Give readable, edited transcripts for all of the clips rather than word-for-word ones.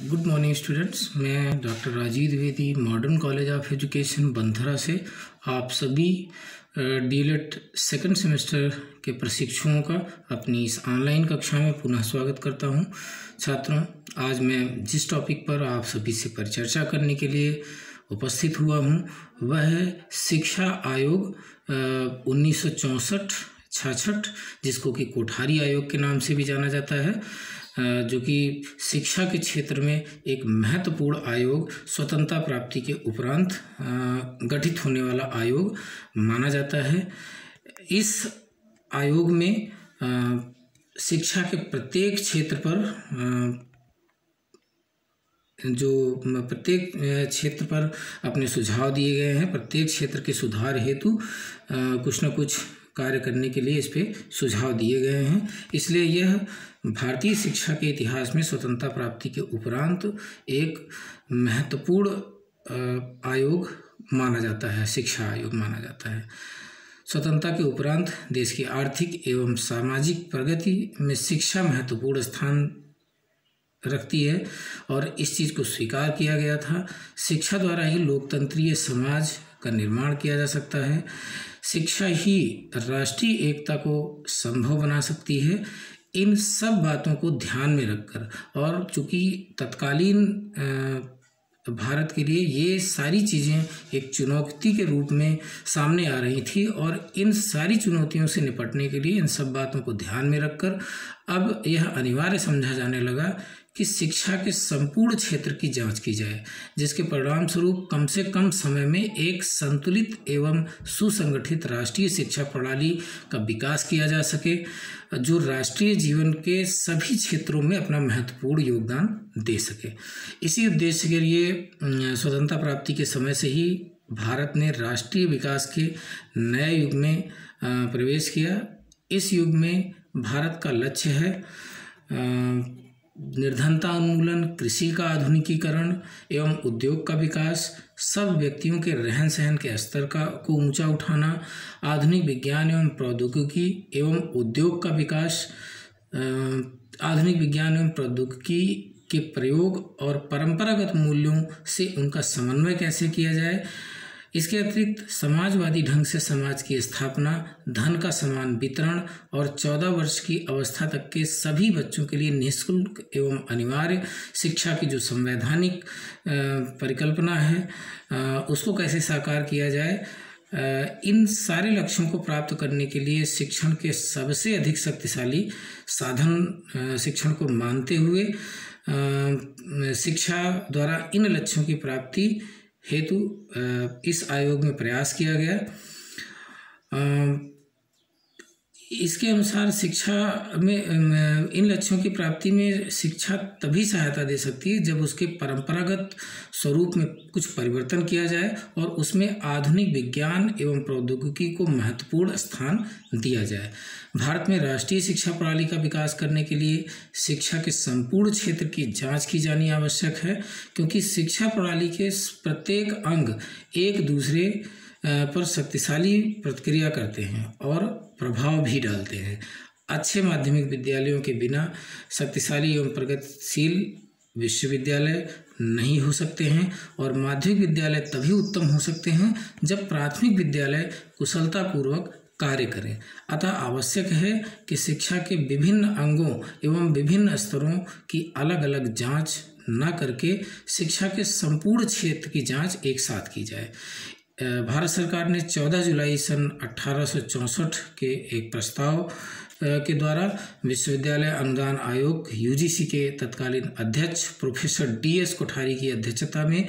Good morning students. मैं doctor Rajeev Dwivedi modern college of education Banthra से आप सभी डीएलएड सेकंड सेमेस्टर के प्रशिक्षुओं का अपनी इस ऑनलाइन कक्षा में पुनः स्वागत करता हूं। छात्रों, आज मैं जिस टॉपिक पर आप सभी से परिचर्चा करने के लिए उपस्थित हुआ हूं वह है शिक्षा आयोग 1964-66, जिसको कि कोठारी आयोग के नाम से भी जाना जाता है, जो कि शिक्षा के क्षेत्र में एक महत्वपूर्ण आयोग, स्वतंत्रता प्राप्ति के उपरांत गठित होने वाला आयोग माना जाता है। इस आयोग में शिक्षा के प्रत्येक क्षेत्र पर अपने सुझाव दिए गए हैं। प्रत्येक क्षेत्र के सुधार हेतु कुछ न कुछ कार्य करने के लिए इस पे सुझाव दिए गए हैं। इसलिए यह भारतीय शिक्षा के इतिहास में स्वतंत्रता प्राप्ति के उपरांत एक महत्वपूर्ण आयोग माना जाता है, शिक्षा आयोग माना जाता है। स्वतंत्रता के उपरांत देश की आर्थिक एवं सामाजिक प्रगति में शिक्षा महत्वपूर्ण स्थान रखती है और इस चीज़ को स्वीकार किया गया था। शिक्षा द्वारा ही लोकतंत्रीय समाज का निर्माण किया जा सकता है। शिक्षा ही राष्ट्रीय एकता को संभव बना सकती है। इन सब बातों को ध्यान में रखकर, और चूँकि तत्कालीन भारत के लिए ये सारी चीज़ें एक चुनौती के रूप में सामने आ रही थी, और इन सारी चुनौतियों से निपटने के लिए इन सब बातों को ध्यान में रखकर अब यह अनिवार्य समझा जाने लगा कि शिक्षा के संपूर्ण क्षेत्र की जांच की जाए, जिसके परिणाम स्वरूप कम से कम समय में एक संतुलित एवं सुसंगठित राष्ट्रीय शिक्षा प्रणाली का विकास किया जा सके, जो राष्ट्रीय जीवन के सभी क्षेत्रों में अपना महत्वपूर्ण योगदान दे सके। इसी उद्देश्य के लिए स्वतंत्रता प्राप्ति के समय से ही भारत ने राष्ट्रीय विकास के नए युग में प्रवेश किया। इस युग में भारत का लक्ष्य है निर्धनता उन्मूलन, कृषि का आधुनिकीकरण एवं उद्योग का विकास, सब व्यक्तियों के रहन सहन के स्तर को ऊंचा उठाना, आधुनिक विज्ञान एवं प्रौद्योगिकी एवं उद्योग का विकास, आधुनिक विज्ञान एवं प्रौद्योगिकी के प्रयोग और परंपरागत मूल्यों से उनका समन्वय कैसे किया जाए। इसके अतिरिक्त समाजवादी ढंग से समाज की स्थापना, धन का समान वितरण और 14 वर्ष की अवस्था तक के सभी बच्चों के लिए निःशुल्क एवं अनिवार्य शिक्षा की जो संवैधानिक परिकल्पना है उसको कैसे साकार किया जाए। इन सारे लक्ष्यों को प्राप्त करने के लिए शिक्षण के सबसे अधिक शक्तिशाली साधन शिक्षण को मानते हुए शिक्षा द्वारा इन लक्ष्यों की प्राप्ति हेतु इस आयोग में प्रयास किया गया। इसके अनुसार शिक्षा में इन लक्ष्यों की प्राप्ति में शिक्षा तभी सहायता दे सकती है जब उसके परंपरागत स्वरूप में कुछ परिवर्तन किया जाए और उसमें आधुनिक विज्ञान एवं प्रौद्योगिकी को महत्वपूर्ण स्थान दिया जाए। भारत में राष्ट्रीय शिक्षा प्रणाली का विकास करने के लिए शिक्षा के संपूर्ण क्षेत्र की जांच की जानी आवश्यक है, क्योंकि शिक्षा प्रणाली के प्रत्येक अंग एक दूसरे पर शक्तिशाली प्रतिक्रिया करते हैं और प्रभाव भी डालते हैं। अच्छे माध्यमिक विद्यालयों के बिना शक्तिशाली एवं प्रगतिशील विश्वविद्यालय नहीं हो सकते हैं, और माध्यमिक विद्यालय तभी उत्तम हो सकते हैं जब प्राथमिक विद्यालय कुशलतापूर्वक कार्य करें। अतः आवश्यक है कि शिक्षा के विभिन्न अंगों एवं विभिन्न स्तरों की अलग अलग जांच न करके शिक्षा के संपूर्ण क्षेत्र की जांच एक साथ की जाए। भारत सरकार ने 14 जुलाई सन 1864 के एक प्रस्ताव के द्वारा विश्वविद्यालय अनुदान आयोग यूजीसी के तत्कालीन अध्यक्ष प्रोफेसर DS कोठारी की अध्यक्षता में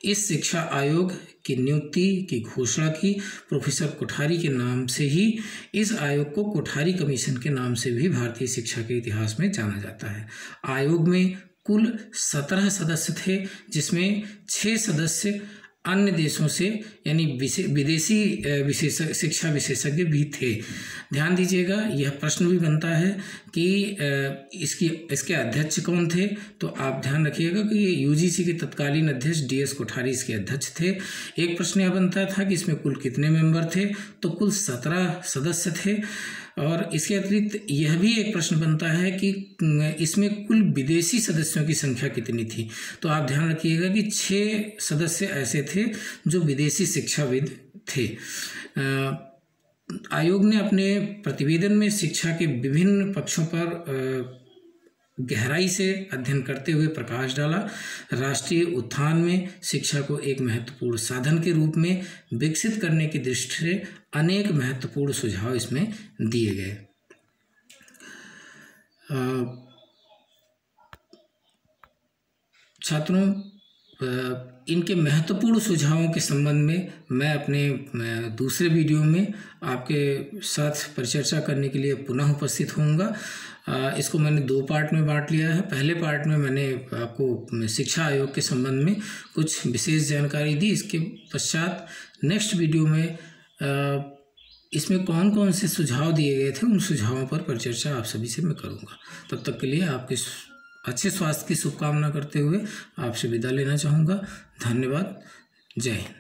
इस शिक्षा आयोग की नियुक्ति की घोषणा की। प्रोफेसर कोठारी के नाम से ही इस आयोग को कोठारी कमीशन के नाम से भी भारतीय शिक्षा के इतिहास में जाना जाता है। आयोग में कुल 17 सदस्य थे, जिसमें 6 सदस्य अन्य देशों से यानी विदेशी शिक्षा विशेषज्ञ भी थे। ध्यान दीजिएगा, यह प्रश्न भी बनता है कि इसके अध्यक्ष कौन थे, तो आप ध्यान रखिएगा कि ये यूजीसी के तत्कालीन अध्यक्ष DS कोठारी इसके अध्यक्ष थे। एक प्रश्न यह बनता था कि इसमें कुल कितने मेंबर थे, तो कुल 17 सदस्य थे और इसके अतिरिक्त यह भी एक प्रश्न बनता है कि इसमें कुल विदेशी सदस्यों की संख्या कितनी थी। तो आप ध्यान रखिएगा कि 6 सदस्य ऐसे थे जो विदेशी शिक्षाविद थे। आयोग ने अपने प्रतिवेदन में शिक्षा के विभिन्न पक्षों पर गहराई से अध्ययन करते हुए प्रकाश डाला। राष्ट्रीय उत्थान में शिक्षा को एक महत्वपूर्ण साधन के रूप में विकसित करने की दृष्टि से अनेक महत्वपूर्ण सुझाव इसमें दिए गए। छात्रों, इनके महत्वपूर्ण सुझावों के संबंध में मैं अपने दूसरे वीडियो में आपके साथ परिचर्चा करने के लिए पुनः उपस्थित होऊंगा। इसको मैंने 2 पार्ट में बांट लिया है। पहले पार्ट में मैंने आपको शिक्षा आयोग के संबंध में कुछ विशेष जानकारी दी। इसके पश्चात नेक्स्ट वीडियो में इसमें कौन कौन से सुझाव दिए गए थे, उन सुझावों पर परिचर्चा आप सभी से मैं करूँगा। तब तक के लिए आपके अच्छे स्वास्थ्य की शुभकामना करते हुए आपसे विदा लेना चाहूँगा। धन्यवाद। जय हिंद।